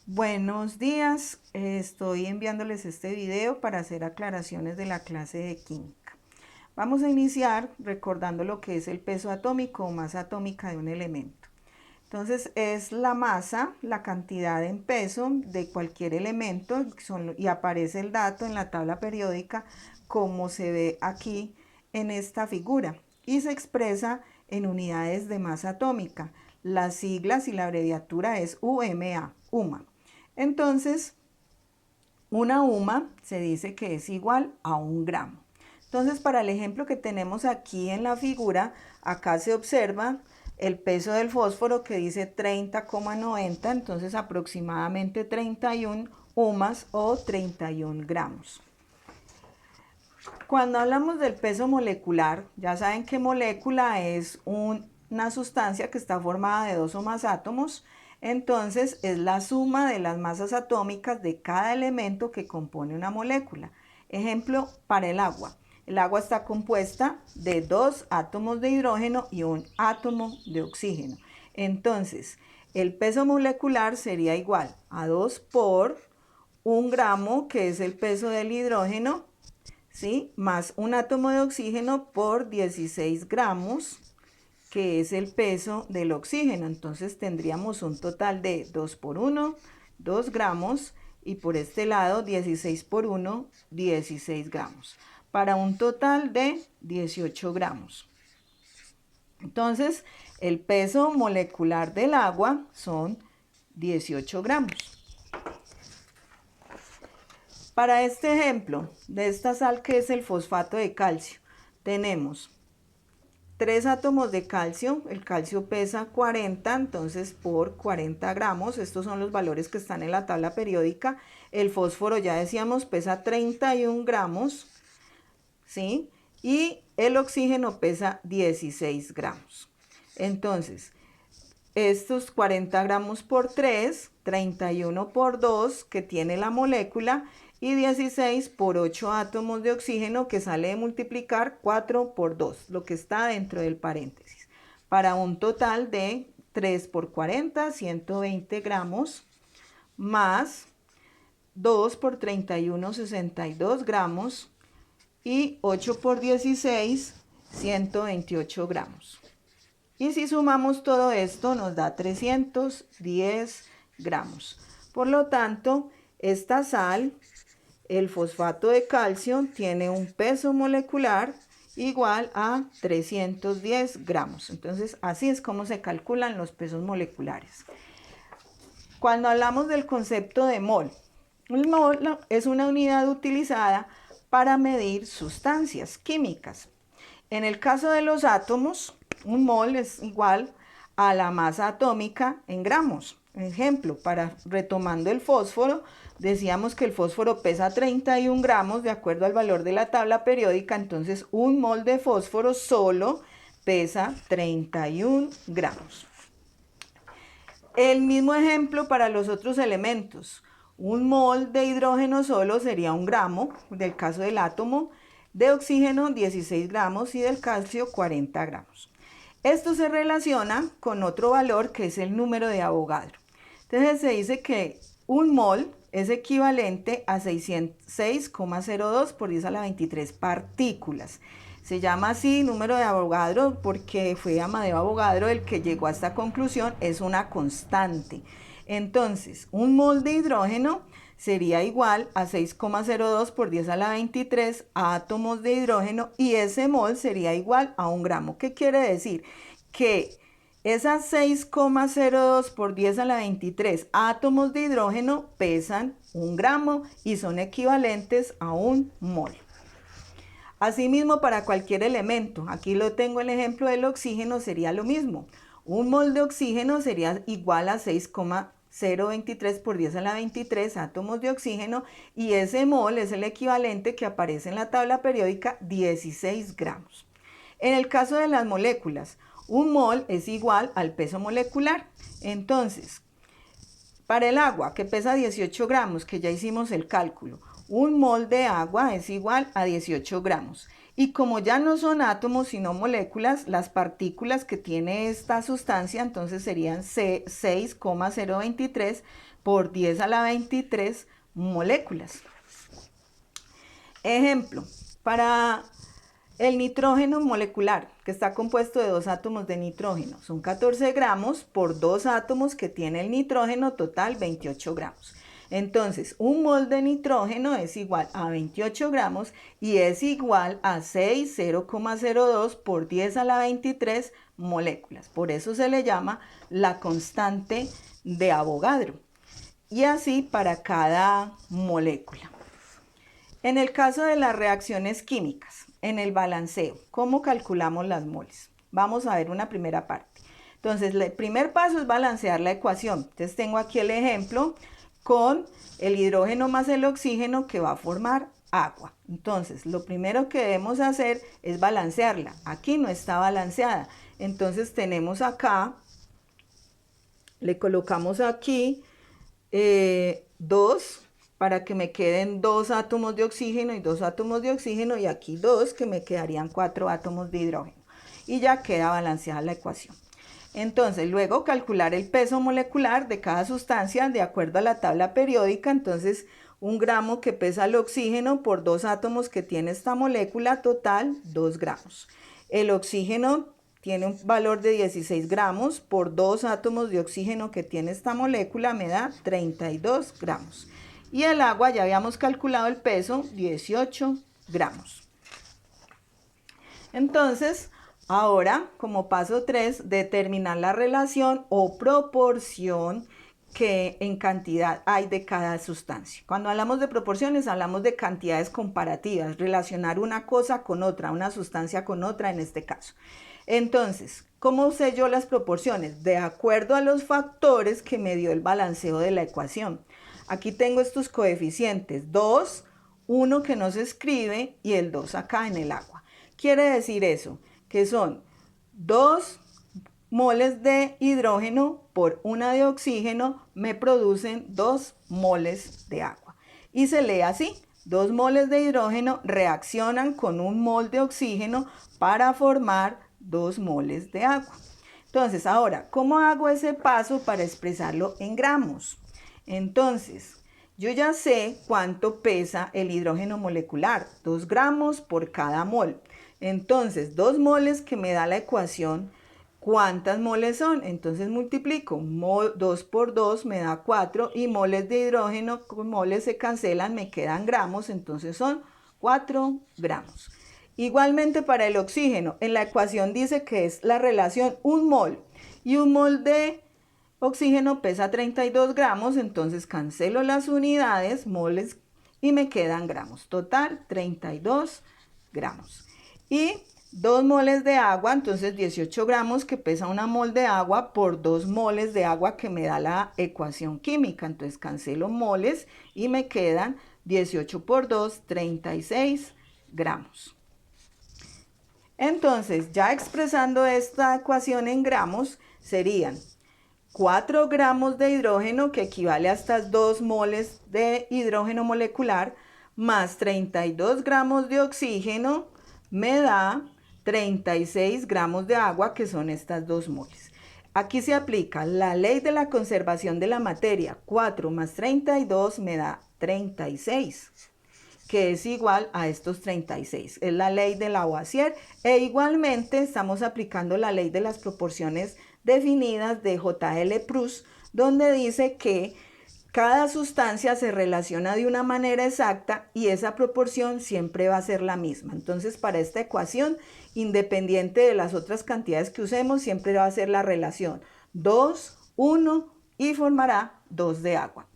Buenos días, estoy enviándoles este video para hacer aclaraciones de la clase de química. Vamos a iniciar recordando lo que es el peso atómico o masa atómica de un elemento. Entonces es la masa, la cantidad en peso de cualquier elemento y aparece el dato en la tabla periódica como se ve aquí en esta figura y se expresa en unidades de masa atómica. Las siglas y la abreviatura es UMA, UMA. Entonces, una UMA se dice que es igual a 1 gramo. Entonces, para el ejemplo que tenemos aquí en la figura, acá se observa el peso del fósforo que dice 30,90, entonces aproximadamente 31 UMAs o 31 gramos. Cuando hablamos del peso molecular, ya saben que molécula es una sustancia que está formada de 2 o más átomos, entonces es la suma de las masas atómicas de cada elemento que compone una molécula. Ejemplo para el agua. El agua está compuesta de 2 átomos de hidrógeno y 1 átomo de oxígeno. Entonces, el peso molecular sería igual a 2 por 1 gramo, que es el peso del hidrógeno, ¿sí? Más 1 átomo de oxígeno por 16 gramos, que es el peso del oxígeno. Entonces tendríamos un total de 2 por 1, 2 gramos, y por este lado 16 por 1, 16 gramos, para un total de 18 gramos. Entonces, el peso molecular del agua son 18 gramos. Para este ejemplo de esta sal que es el fosfato de calcio, tenemos 3 átomos de calcio, el calcio pesa 40, entonces por 40 gramos, estos son los valores que están en la tabla periódica. El fósforo, ya decíamos, pesa 31 gramos, ¿sí? Y el oxígeno pesa 16 gramos. Entonces, estos 40 gramos por 3, 31 por 2 que tiene la molécula, y 16 por 8 átomos de oxígeno, que sale de multiplicar 4 por 2, lo que está dentro del paréntesis, para un total de 3 por 40, 120 gramos, más 2 por 31, 62 gramos, y 8 por 16, 128 gramos. Y si sumamos todo esto nos da 310 gramos. Por lo tanto, esta sal, el fosfato de calcio, tiene un peso molecular igual a 310 gramos. Entonces, así es como se calculan los pesos moleculares. Cuando hablamos del concepto de mol, el mol es una unidad utilizada para medir sustancias químicas. En el caso de los átomos, un mol es igual a la masa atómica en gramos. Ejemplo, retomando el fósforo, decíamos que el fósforo pesa 31 gramos de acuerdo al valor de la tabla periódica, entonces un mol de fósforo solo pesa 31 gramos. El mismo ejemplo para los otros elementos. Un mol de hidrógeno solo sería 1 gramo, del caso del átomo, de oxígeno 16 gramos y del calcio 40 gramos. Esto se relaciona con otro valor que es el número de Avogadro. Entonces se dice que un mol es equivalente a 6,02 por 10 a la 23 partículas. Se llama así número de Avogadro porque fue Amadeo Avogadro el que llegó a esta conclusión, es una constante. Entonces, un mol de hidrógeno sería igual a 6,02 por 10 a la 23 átomos de hidrógeno, y ese mol sería igual a 1 gramo. ¿Qué quiere decir? Que esas 6,02 por 10 a la 23 átomos de hidrógeno pesan 1 gramo y son equivalentes a 1 mol. Asimismo, para cualquier elemento, aquí lo tengo el ejemplo del oxígeno, sería lo mismo. Un mol de oxígeno sería igual a 6,023 por 10 a la 23 átomos de oxígeno, y ese mol es el equivalente que aparece en la tabla periódica, 16 gramos. En el caso de las moléculas, un mol es igual al peso molecular. Entonces, para el agua, que pesa 18 gramos, que ya hicimos el cálculo, un mol de agua es igual a 18 gramos. Y como ya no son átomos sino moléculas, las partículas que tiene esta sustancia entonces serían 6,023 por 10 a la 23 moléculas. Ejemplo, para el nitrógeno molecular, que está compuesto de 2 átomos de nitrógeno, son 14 gramos por 2 átomos que tiene el nitrógeno, total 28 gramos. Entonces, un mol de nitrógeno es igual a 28 gramos y es igual a 0,02 por 10 a la 23 moléculas. Por eso se le llama la constante de Avogadro. Y así para cada molécula. En el caso de las reacciones químicas, en el balanceo, ¿cómo calculamos las moles? Vamos a ver una primera parte. Entonces, el primer paso es balancear la ecuación. Entonces, tengo aquí el ejemplo con el hidrógeno más el oxígeno que va a formar agua. Entonces, lo primero que debemos hacer es balancearla. Aquí no está balanceada. Entonces, tenemos acá, le colocamos aquí 2 para que me queden 2 átomos de oxígeno y 2 átomos de oxígeno, y aquí 2 que me quedarían 4 átomos de hidrógeno. Y ya queda balanceada la ecuación. Entonces, luego calcular el peso molecular de cada sustancia de acuerdo a la tabla periódica. Entonces, 1 gramo que pesa el oxígeno por 2 átomos que tiene esta molécula, total 2 gramos. El oxígeno tiene un valor de 16 gramos por 2 átomos de oxígeno que tiene esta molécula, me da 32 gramos. Y el agua, ya habíamos calculado el peso, 18 gramos. Entonces, ahora, como paso 3, determinar la relación o proporción que en cantidad hay de cada sustancia. Cuando hablamos de proporciones, hablamos de cantidades comparativas, relacionar una cosa con otra, una sustancia con otra en este caso. Entonces, ¿cómo sé yo las proporciones? De acuerdo a los factores que me dio el balanceo de la ecuación. Aquí tengo estos coeficientes, 2, 1 que no se escribe y el 2 acá en el agua. Quiere decir eso, que son 2 moles de hidrógeno por 1 de oxígeno me producen 2 moles de agua. Y se lee así, 2 moles de hidrógeno reaccionan con 1 mol de oxígeno para formar 2 moles de agua. Entonces, ahora, ¿cómo hago ese paso para expresarlo en gramos? Entonces, yo ya sé cuánto pesa el hidrógeno molecular, 2 gramos por cada mol. Entonces, 2 moles que me da la ecuación, ¿cuántas moles son? Entonces multiplico, 2 por 2 me da 4 y moles de hidrógeno con moles se cancelan, me quedan gramos, entonces son 4 gramos. Igualmente para el oxígeno, en la ecuación dice que es la relación 1 mol y 1 mol de oxígeno pesa 32 gramos, entonces cancelo las unidades, moles, y me quedan gramos. Total, 32 gramos. Y 2 moles de agua, entonces 18 gramos que pesa 1 mol de agua por 2 moles de agua que me da la ecuación química. Entonces cancelo moles y me quedan 18 por 2, 36 gramos. Entonces, ya expresando esta ecuación en gramos, serían 4 gramos de hidrógeno, que equivale a estas 2 moles de hidrógeno molecular, más 32 gramos de oxígeno, me da 36 gramos de agua, que son estas 2 moles. Aquí se aplica la ley de la conservación de la materia. 4 más 32 me da 36, que es igual a estos 36. Es la ley de Lavoisier, e igualmente estamos aplicando la ley de las proporciones definidas de J.L. Proust, donde dice que cada sustancia se relaciona de una manera exacta y esa proporción siempre va a ser la misma. Entonces, para esta ecuación, independiente de las otras cantidades que usemos, siempre va a ser la relación 2, 1 y formará 2 de agua.